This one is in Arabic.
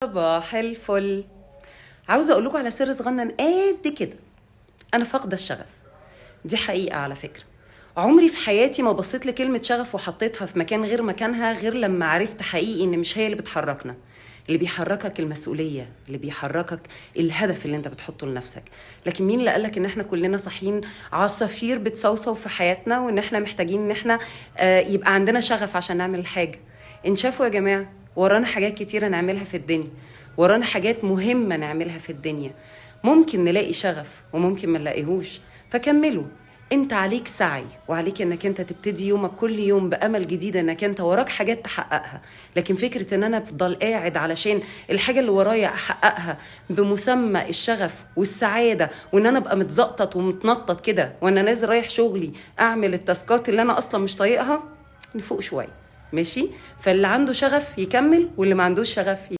صباح الفل. عاوزه اقول لكم على سر صغنن قد كده. انا فاقده الشغف. دي حقيقه على فكره. عمري في حياتي ما بصيت لكلمه شغف وحطيتها في مكان غير مكانها، غير لما عرفت حقيقي ان مش هي اللي بتحركنا. اللي بيحركك المسؤوليه، اللي بيحركك الهدف اللي انت بتحطه لنفسك. لكن مين اللي قالك ان احنا كلنا صاحيين عصافير بتصوصو في حياتنا، وان احنا محتاجين ان احنا يبقى عندنا شغف عشان نعمل حاجه؟ ان شافوا يا جماعه، ورانا حاجات كتيرة نعملها في الدنيا، ورانا حاجات مهمة نعملها في الدنيا. ممكن نلاقي شغف وممكن ما نلاقيهوش، فكملوا. انت عليك سعي، وعليك انك انت تبتدي يومك كل يوم بأمل جديد انك انت وراك حاجات تحققها. لكن فكرة ان انا افضل قاعد علشان الحاجة اللي ورايا احققها بمسمى الشغف والسعادة، وان انا ابقى متزقطط ومتنطط كده وانا نازل رايح شغلي اعمل التاسكات اللي انا اصلا مش طايقها، نفوق شوية. ماشي؟ فاللي عنده شغف يكمل، واللي ما عندوش شغف